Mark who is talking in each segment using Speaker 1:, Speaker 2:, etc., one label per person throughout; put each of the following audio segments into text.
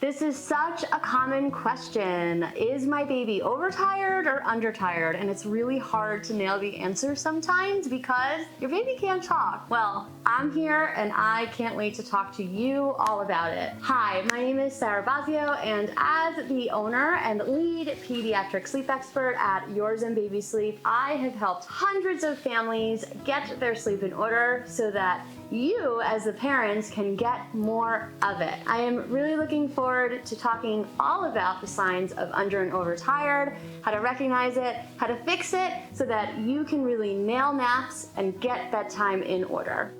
Speaker 1: This is such a common question. Is my baby overtired or undertired? And it's really hard to nail the answer sometimes because your baby can't talk. Well, I'm here and I can't wait to talk to you all about it. Hi, my name is Sarah Bossio, and as the owner and lead pediatric sleep expert at Your Zen Baby Sleep, I have helped hundreds of families get their sleep in order so that you as the parents can get more of it. I am really looking forward to talking all about the signs of under and overtired, how to recognize it, how to fix it so that you can really nail naps and get bedtime in order.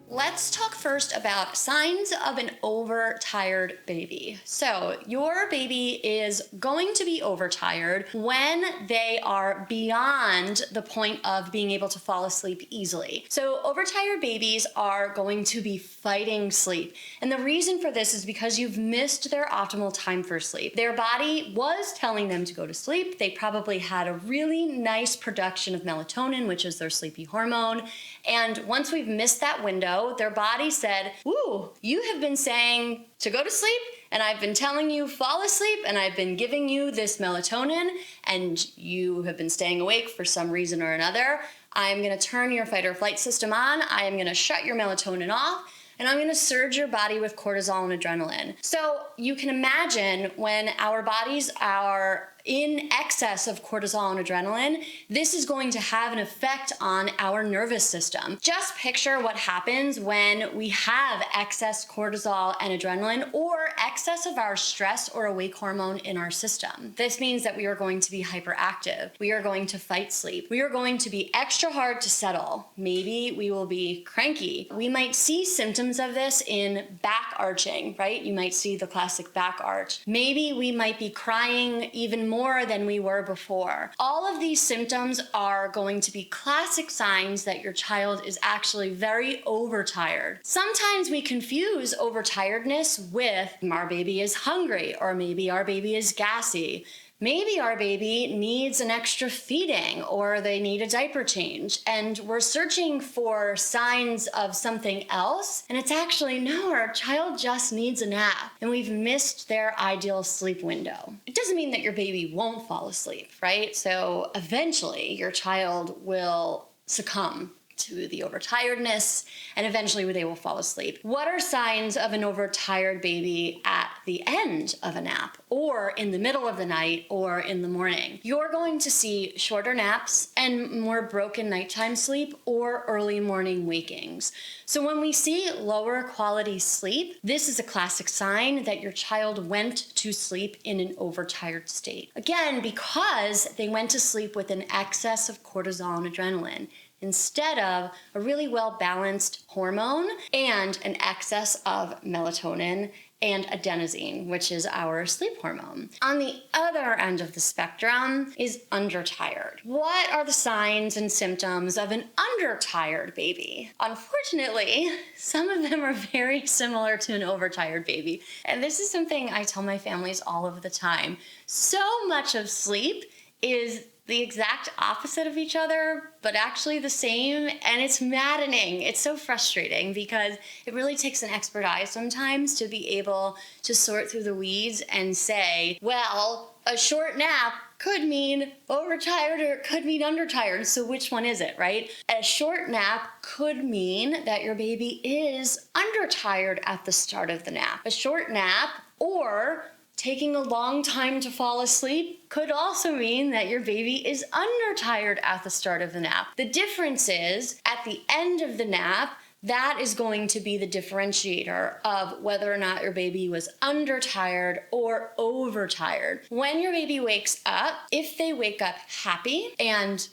Speaker 1: Let's talk first about signs of an overtired baby. So your baby is going to be overtired when they are beyond the point of being able to fall asleep easily. So overtired babies are going to be fighting sleep. And the reason for this is because you've missed their optimal time for sleep. Their body was telling them to go to sleep. They probably had a really nice production of melatonin, which is their sleepy hormone. And once we've missed that window, their body said, ooh, you have been saying to go to sleep, and I've been telling you fall asleep, and I've been giving you this melatonin, and you have been staying awake for some reason or another. I'm gonna turn your fight or flight system on, I am gonna shut your melatonin off, and I'm gonna surge your body with cortisol and adrenaline. So you can imagine when our bodies are in excess of cortisol and adrenaline, this is going to have an effect on our nervous system. Just picture what happens when we have excess cortisol and adrenaline or excess of our stress or awake hormone in our system. This means that we are going to be hyperactive. We are going to fight sleep. We are going to be extra hard to settle. Maybe we will be cranky. We might see symptoms of this in back arching, right? You might see the classic back arch. Maybe we might be crying even more than we were before. All of these symptoms are going to be classic signs that your child is actually very overtired. Sometimes we confuse overtiredness with our baby is hungry, or maybe our baby is gassy. Maybe our baby needs an extra feeding or they need a diaper change, and we're searching for signs of something else, and it's actually, no, our child just needs a nap and we've missed their ideal sleep window. It doesn't mean that your baby won't fall asleep, right? So eventually your child will succumb to the overtiredness, and eventually they will fall asleep. What are signs of an overtired baby at the end of a nap, or in the middle of the night, or in the morning? You're going to see shorter naps and more broken nighttime sleep or early morning wakings. So when we see lower quality sleep, this is a classic sign that your child went to sleep in an overtired state. Again, because they went to sleep with an excess of cortisol and adrenaline, instead of a really well-balanced hormone and an excess of melatonin and adenosine, which is our sleep hormone. On the other end of the spectrum is undertired. What are the signs and symptoms of an undertired baby? Unfortunately, some of them are very similar to an overtired baby. And this is something I tell my families all of the time. So much of sleep is the exact opposite of each other, but actually the same, and it's maddening. It's so frustrating because it really takes an expert eye sometimes to be able to sort through the weeds and say, well, a short nap could mean overtired or it could mean undertired, so which one is it, right? A short nap could mean that your baby is undertired at the start of the nap. A short nap or taking a long time to fall asleep could also mean that your baby is undertired at the start of the nap. The difference is, at the end of the nap, that is going to be the differentiator of whether or not your baby was undertired or overtired. When your baby wakes up, if they wake up happy and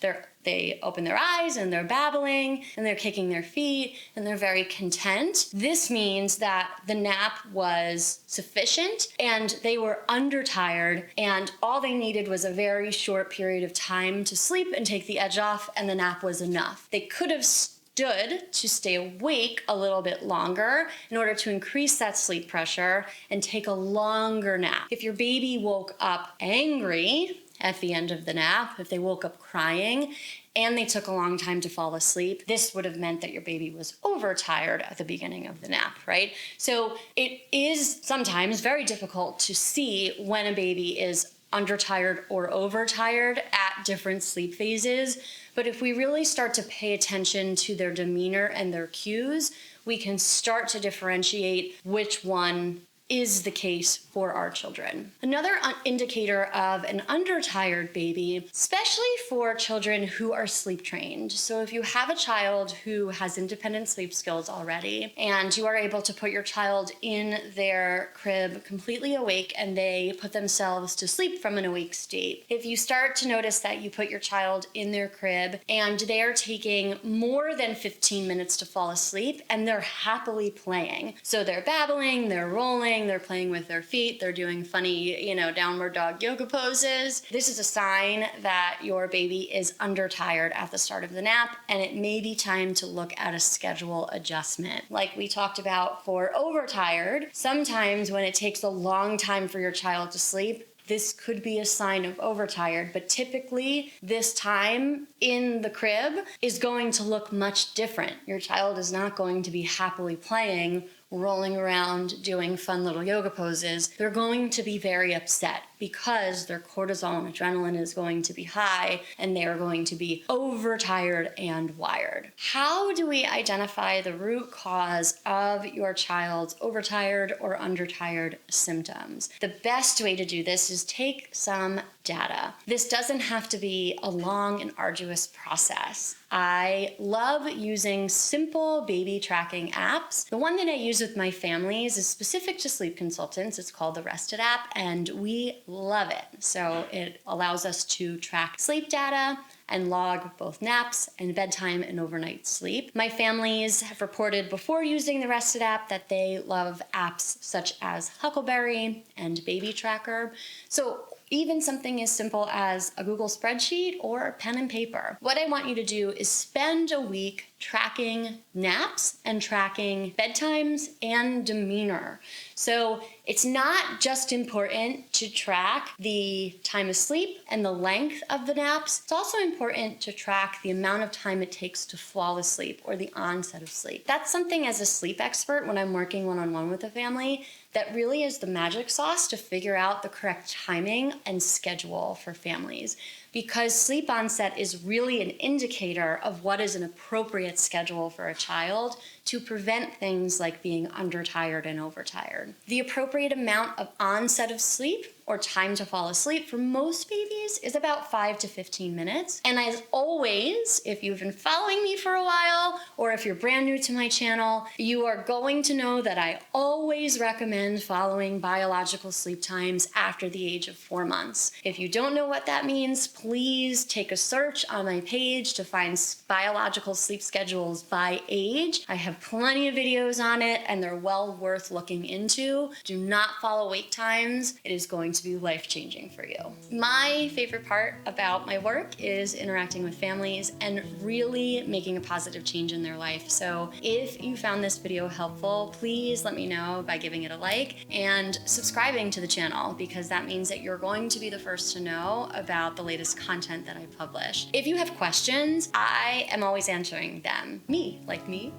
Speaker 1: they open their eyes and they're babbling and they're kicking their feet and they're very content, this means that the nap was sufficient and they were undertired, and all they needed was a very short period of time to sleep and take the edge off, and the nap was enough. They could have stood to stay awake a little bit longer in order to increase that sleep pressure and take a longer nap. If your baby woke up angry at the end of the nap, if they woke up crying and they took a long time to fall asleep, this would have meant that your baby was overtired at the beginning of the nap, right? So it is sometimes very difficult to see when a baby is undertired or overtired at different sleep phases. But if we really start to pay attention to their demeanor and their cues, we can start to differentiate which one is the case for our children. Another indicator of an undertired baby, especially for children who are sleep trained. So if you have a child who has independent sleep skills already, and you are able to put your child in their crib completely awake and they put themselves to sleep from an awake state, if you start to notice that you put your child in their crib and they are taking more than 15 minutes to fall asleep and they're happily playing. So they're babbling, they're rolling, they're playing with their feet, they're doing funny, downward dog yoga poses. This is a sign that your baby is undertired at the start of the nap, and it may be time to look at a schedule adjustment. Like we talked about for overtired, sometimes when it takes a long time for your child to sleep, this could be a sign of overtired, but typically this time in the crib is going to look much different. Your child is not going to be happily playing, rolling around, doing fun little yoga poses. They're going to be very upset because their cortisol and adrenaline is going to be high and they are going to be overtired and wired. How do we identify the root cause of your child's overtired or undertired symptoms? The best way to do this is take some data. This doesn't have to be a long and arduous process. I love using simple baby tracking apps. The one that I use with my families is specific to sleep consultants. It's called the Rested app, and we love it. So it allows us to track sleep data and log both naps and bedtime and overnight sleep. My families have reported before using the Rested app that they love apps such as Huckleberry and Baby Tracker. So even something as simple as a Google spreadsheet or a pen and paper. What I want you to do is spend a week tracking naps and tracking bedtimes and demeanor. So it's not just important to track the time of sleep and the length of the naps. It's also important to track the amount of time it takes to fall asleep or the onset of sleep. That's something as a sleep expert when I'm working one-on-one with a family that really is the magic sauce to figure out the correct timing and schedule for families. Because sleep onset is really an indicator of what is an appropriate schedule for a child to prevent things like being undertired and overtired. The appropriate amount of onset of sleep or time to fall asleep for most babies is about 5 to 15 minutes. And as always, if you've been following me for a while, or if you're brand new to my channel, you are going to know that I always recommend following biological sleep times after the age of 4 months. If you don't know what that means, please take a search on my page to find biological sleep schedules by age. I have plenty of videos on it and they're well worth looking into. Do not follow wait times. It is going to be life-changing for you. My favorite part about my work is interacting with families and really making a positive change in their life. So if you found this video helpful, please let me know by giving it a like and subscribing to the channel, because that means that you're going to be the first to know about the latest content that I publish. If you have questions, I am always answering them.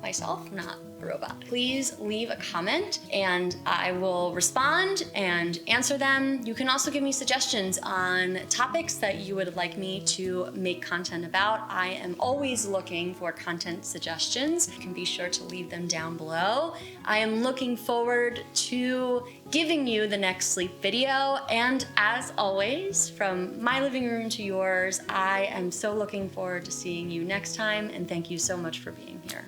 Speaker 1: Myself, not a robot. Please leave a comment and I will respond and answer them. You can also give me suggestions on topics that you would like me to make content about. I am always looking for content suggestions. You can be sure to leave them down below. I am looking forward to giving you the next sleep video, and as always, from my living room to yours, I am so looking forward to seeing you next time, and thank you so much for being here.